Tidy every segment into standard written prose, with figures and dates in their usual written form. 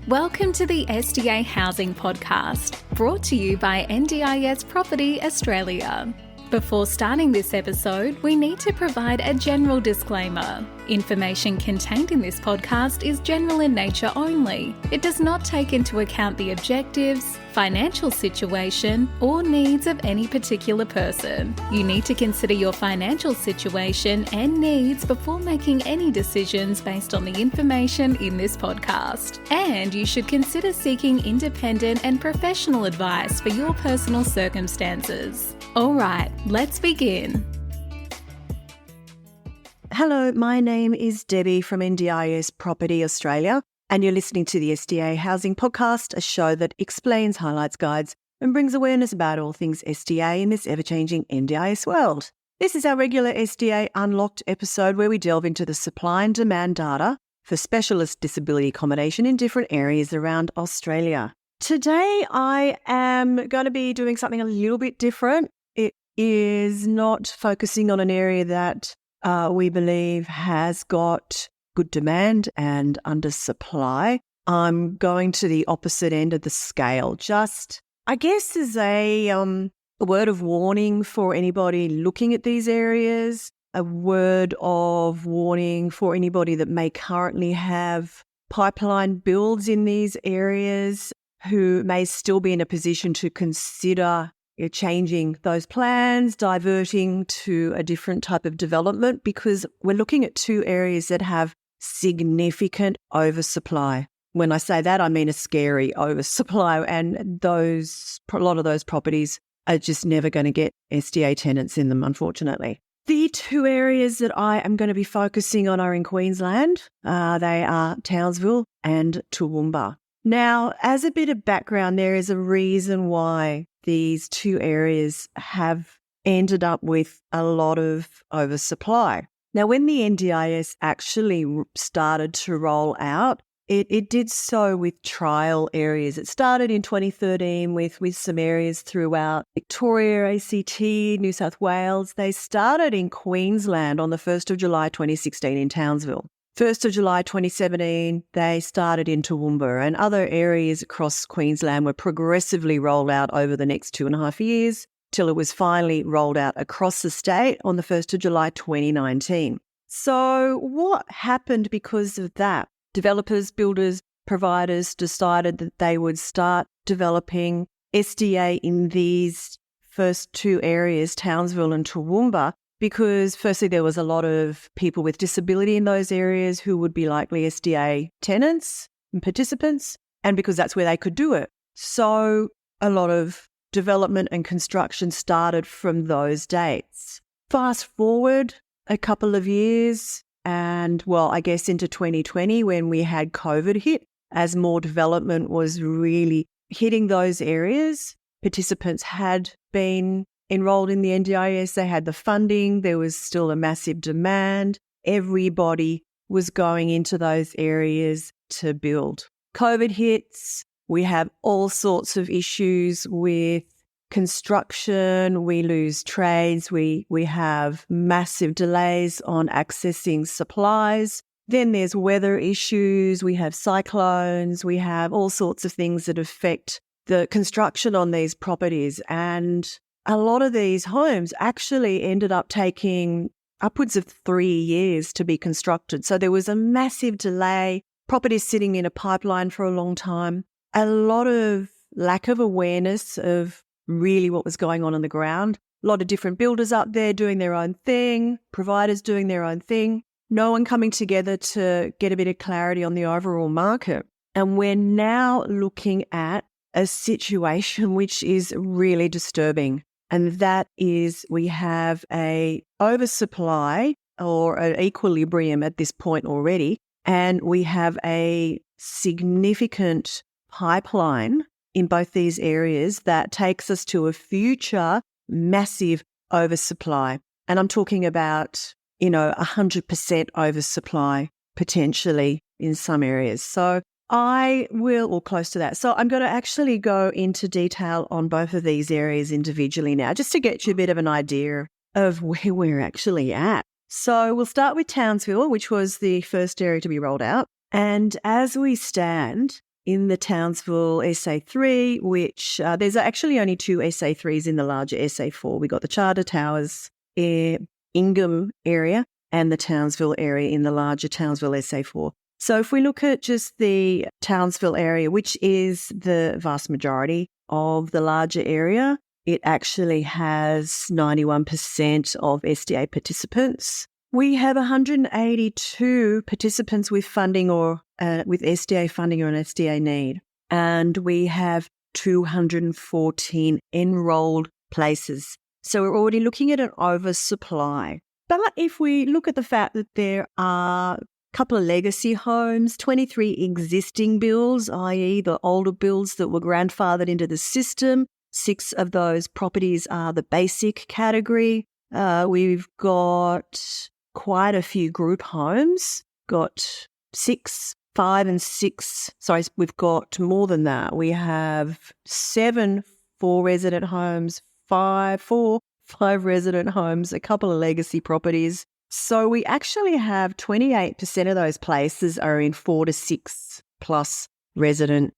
Welcome to the SDA Housing Podcast, brought to you by NDIS Property Australia. Before starting this episode, we need to provide a general disclaimer. Information contained in this podcast is general in nature only. It does not take into account the objectives, financial situation, or needs of any particular person. You need to consider your financial situation and needs before making any decisions based on the information in this podcast. And you should consider seeking independent and professional advice for your personal circumstances. All right, let's begin. Hello, my name is Debbie from NDIS Property Australia, and you're listening to the SDA Housing Podcast, a show that explains, highlights, guides, and brings awareness about all things SDA in this ever-changing NDIS world. This is our regular SDA Unlocked episode where we delve into the supply and demand data for specialist disability accommodation in different areas around Australia. Today, I am going to be doing something a little bit different. It is not focusing on an area that we believe has got good demand and undersupply. I'm going to the opposite end of the scale. Just, I guess, as a word of warning for anybody looking at these areas, a word of warning for anybody that may currently have pipeline builds in these areas who may still be in a position to consider changing those plans, diverting to a different type of development, because we're looking at two areas that have significant oversupply. When I say that, I mean a scary oversupply, and a lot of those properties are just never going to get SDA tenants in them, unfortunately. The two areas that I am going to be focusing on are in Queensland. They are Townsville and Toowoomba. Now, as a bit of background, there is a reason why these two areas have ended up with a lot of oversupply. Now, when the NDIS actually started to roll out, it did so with trial areas. It started in 2013 with some areas throughout Victoria, ACT, New South Wales. They started in Queensland on the 1st of July 2016 in Townsville. 1st of July 2017, they started in Toowoomba, and other areas across Queensland were progressively rolled out over the next 2.5 years till it was finally rolled out across the state on the 1st of July 2019. So what happened because of that? Developers, builders, providers decided that they would start developing SDA in these first two areas, Townsville and Toowoomba, because firstly, there was a lot of people with disability in those areas who would be likely SDA tenants and participants, and because that's where they could do it. So a lot of development and construction started from those dates. Fast forward a couple of years and, well, I guess into 2020 when we had COVID hit, as more development was really hitting those areas, participants had been enrolled in the NDIS, they had the funding, there was still a massive demand. Everybody was going into those areas to build. COVID hits, we have all sorts of issues with construction, we lose trades, we have massive delays on accessing supplies. Then there's weather issues, we have cyclones, we have all sorts of things that affect the construction on these properties, and a lot of these homes actually ended up taking upwards of 3 years to be constructed. So there was a massive delay, properties sitting in a pipeline for a long time, a lot of lack of awareness of really what was going on the ground, a lot of different builders up there doing their own thing, providers doing their own thing, no one coming together to get a bit of clarity on the overall market. And we're now looking at a situation which is really disturbing. And that is, we have a oversupply or an equilibrium at this point already, and we have a significant pipeline in both these areas that takes us to a future massive oversupply. And I'm talking about, 100% oversupply potentially in some areas. So or close to that. So I'm going to actually go into detail on both of these areas individually now, just to get you a bit of an idea of where we're actually at. So we'll start with Townsville, which was the first area to be rolled out. And as we stand, in the Townsville SA3, which there's actually only 2 SA3s in the larger SA4. We got the Charter Towers Ingham area and the Townsville area in the larger Townsville SA4. So if we look at just the Townsville area, which is the vast majority of the larger area, it actually has 91% of SDA participants. We have 182 participants with funding or with SDA funding or an SDA need, and we have 214 enrolled places. So we're already looking at an oversupply. But if we look at the fact that there are a couple of legacy homes, 23 existing builds, i.e. the older builds that were grandfathered into the system, 6 of those properties are the basic category. We've got quite a few group homes, got 5 and 6. Sorry, we've got more than that. We have 7 4-resident homes, 5 resident homes, a couple of legacy properties. So we actually have 28% of those places are in 4 to 6 plus resident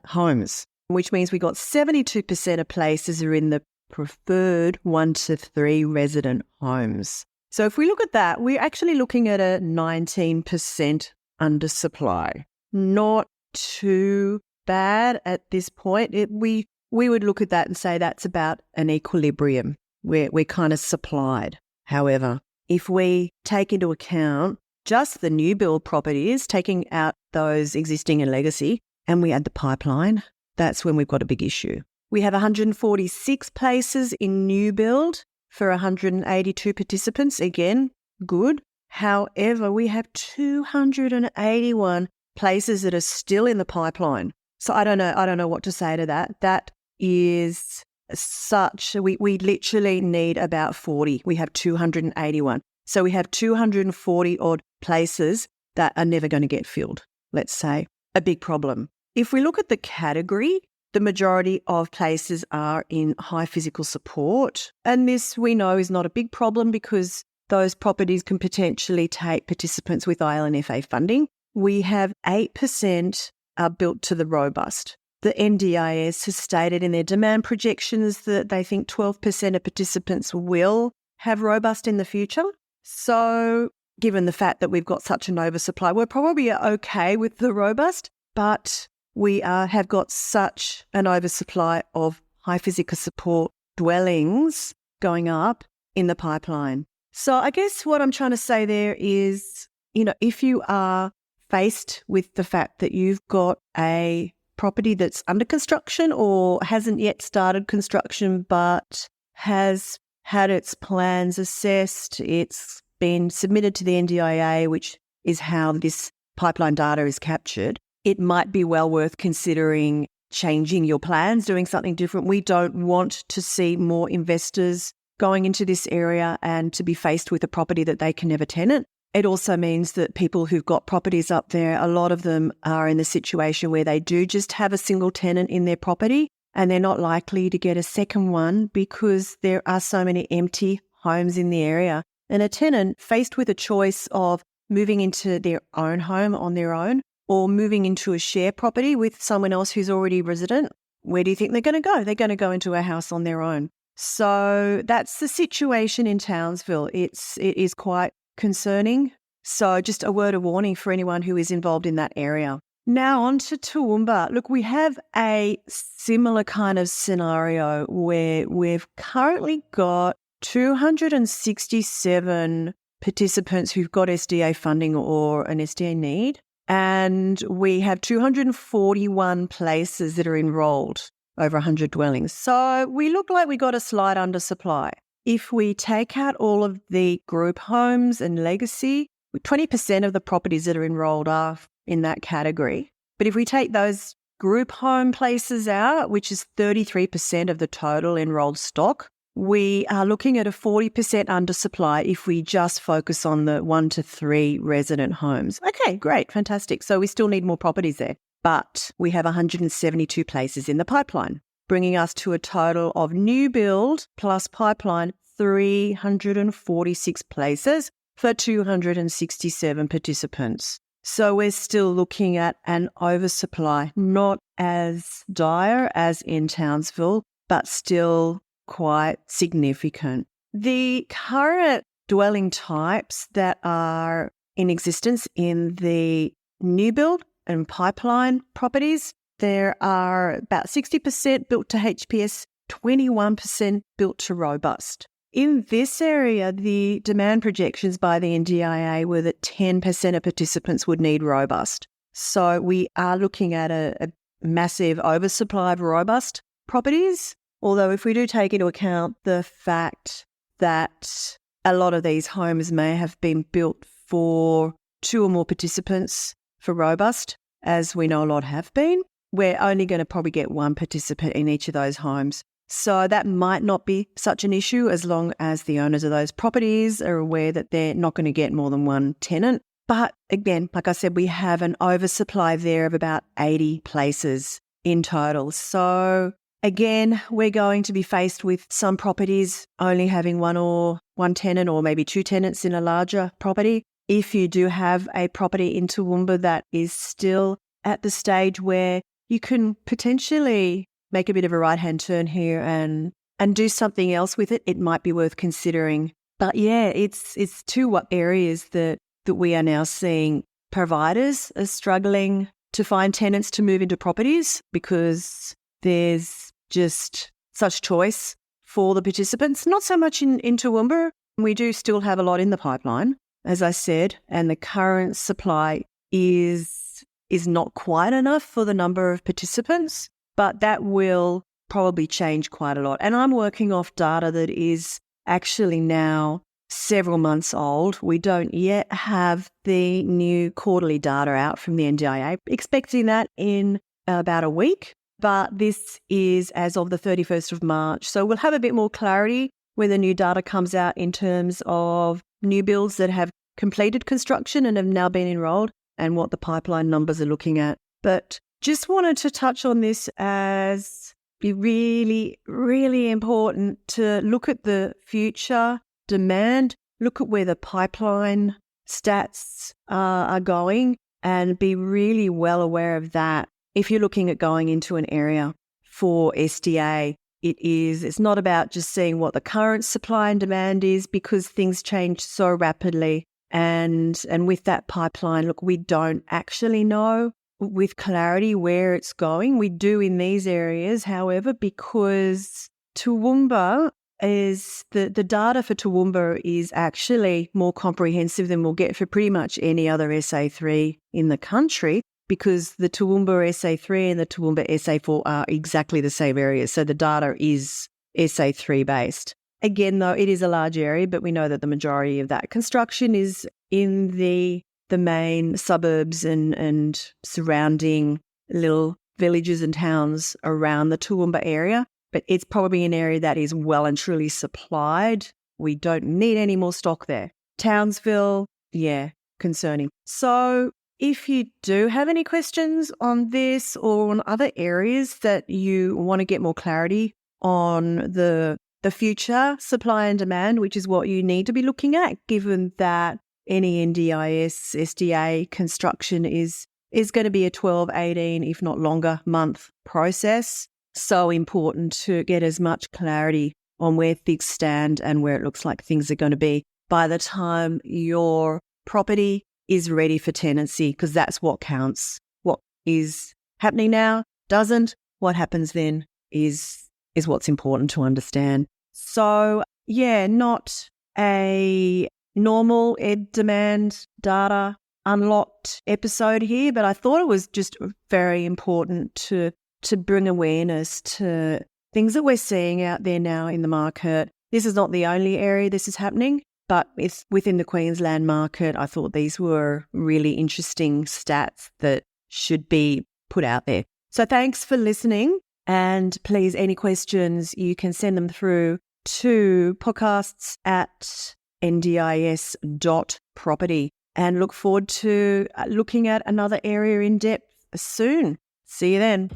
homes, which means we got 72% of places are in the preferred 1 to 3 resident homes. So if we look at that, we're actually looking at a 19% undersupply. Not too bad at this point. We would look at that and say that's about an equilibrium. We're kind of supplied. However, if we take into account just the new build properties, taking out those existing and legacy, and we add the pipeline, that's when we've got a big issue. We have 146 places in new build for 182 participants. Again, good. However, we have 281 places that are still in the pipeline. So I don't know what to say to that. That is such, we literally need about 40. We have 281. So we have 240 odd places that are never going to get filled, let's say. A big problem. If we look at the category, the majority of places are in high physical support. And this we know is not a big problem because those properties can potentially take participants with ILNFA funding. We have 8% are built to the robust. The NDIS has stated in their demand projections that they think 12% of participants will have robust in the future. So given the fact that we've got such an oversupply, we're probably okay with the robust, but we have got such an oversupply of high physical support dwellings going up in the pipeline. So I guess what I'm trying to say there is, if you are faced with the fact that you've got a property that's under construction or hasn't yet started construction but has had its plans assessed, it's been submitted to the NDIA, which is how this pipeline data is captured, it might be well worth considering changing your plans, doing something different. We don't want to see more investors going into this area and to be faced with a property that they can never tenant. It also means that people who've got properties up there, a lot of them are in the situation where they do just have a single tenant in their property and they're not likely to get a second one because there are so many empty homes in the area. And a tenant faced with a choice of moving into their own home on their own or moving into a share property with someone else who's already resident, where do you think they're going to go? They're going to go into a house on their own. So that's the situation in Townsville. It is quite concerning. So just a word of warning for anyone who is involved in that area. Now on to Toowoomba. Look, we have a similar kind of scenario where we've currently got 267 participants who've got SDA funding or an SDA need, and we have 241 places that are enrolled, over 100 dwellings. So we look like we got a slight undersupply. If we take out all of the group homes and legacy, 20% of the properties that are enrolled are in that category. But if we take those group home places out, which is 33% of the total enrolled stock, we are looking at a 40% undersupply if we just focus on the 1 to 3 resident homes. Okay, great, fantastic. So we still need more properties there. But we have 172 places in the pipeline, bringing us to a total of new build plus pipeline 346 places for 267 participants. So we're still looking at an oversupply, not as dire as in Townsville, but still quite significant. The current dwelling types that are in existence in the new build and pipeline properties, there are about 60% built to HPS, 21% built to robust. In this area, the demand projections by the NDIA were that 10% of participants would need robust. So we are looking at a massive oversupply of robust properties, although if we do take into account the fact that a lot of these homes may have been built for 2 or more participants for robust, as we know a lot have been, we're only going to probably get 1 participant in each of those homes. So that might not be such an issue as long as the owners of those properties are aware that they're not going to get more than 1 tenant. But again, like I said, we have an oversupply there of about 80 places in total. So again, we're going to be faced with some properties only having 1 tenant or maybe 2 tenants in a larger property. If you do have a property in Toowoomba that is still at the stage where you can potentially make a bit of a right-hand turn here and do something else with it, it might be worth considering. But yeah, it's 2 areas that we are now seeing providers are struggling to find tenants to move into properties because there's just such choice for the participants. Not so much in Toowoomba. We do still have a lot in the pipeline, as I said, and the current supply is not quite enough for the number of participants, but that will probably change quite a lot. And I'm working off data that is actually now several months old. We don't yet have the new quarterly data out from the NDIA, expecting that in about a week. But this is as of the 31st of March. So we'll have a bit more clarity when the new data comes out in terms of new builds that have completed construction and have now been enrolled and what the pipeline numbers are looking at. But just wanted to touch on this as really, really important to look at the future demand, look at where the pipeline stats are going and be really well aware of that. If you're looking at going into an area for SDA, it's not about just seeing what the current supply and demand is because things change so rapidly. And with that pipeline, look, we don't actually know with clarity where it's going. We do in these areas, however, because Toowoomba is the data for Toowoomba is actually more comprehensive than we'll get for pretty much any other SA3 in the country because the Toowoomba SA3 and the Toowoomba SA4 are exactly the same areas. So the data is SA3 based. Again, though, it is a large area, but we know that the majority of that construction is in the main suburbs and surrounding little villages and towns around the Toowoomba area. But it's probably an area that is well and truly supplied. We don't need any more stock there. Townsville, yeah, concerning. So if you do have any questions on this or on other areas that you want to get more clarity on the future supply and demand, which is what you need to be looking at, given that any NDIS, SDA construction is going to be a 12, 18, if not longer month process. So important to get as much clarity on where things stand and where it looks like things are going to be by the time your property is ready for tenancy, because that's what counts. What is happening now doesn't. What happens then is what's important to understand. So, yeah, not a normal ed demand data unlocked episode here, but I thought it was just very important to bring awareness to things that we're seeing out there now in the market. This is not the only area this is happening, but it's within the Queensland market. I thought these were really interesting stats that should be put out there. So thanks for listening. And please, any questions, you can send them through to podcasts@ndis.property and look forward to looking at another area in depth soon. See you then.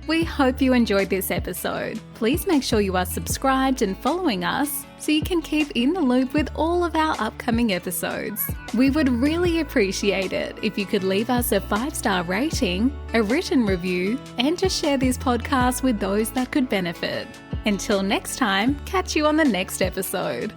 We hope you enjoyed this episode. Please make sure you are subscribed and following us so you can keep in the loop with all of our upcoming episodes. We would really appreciate it if you could leave us a 5-star rating, a written review, and to share this podcast with those that could benefit. Until next time, catch you on the next episode.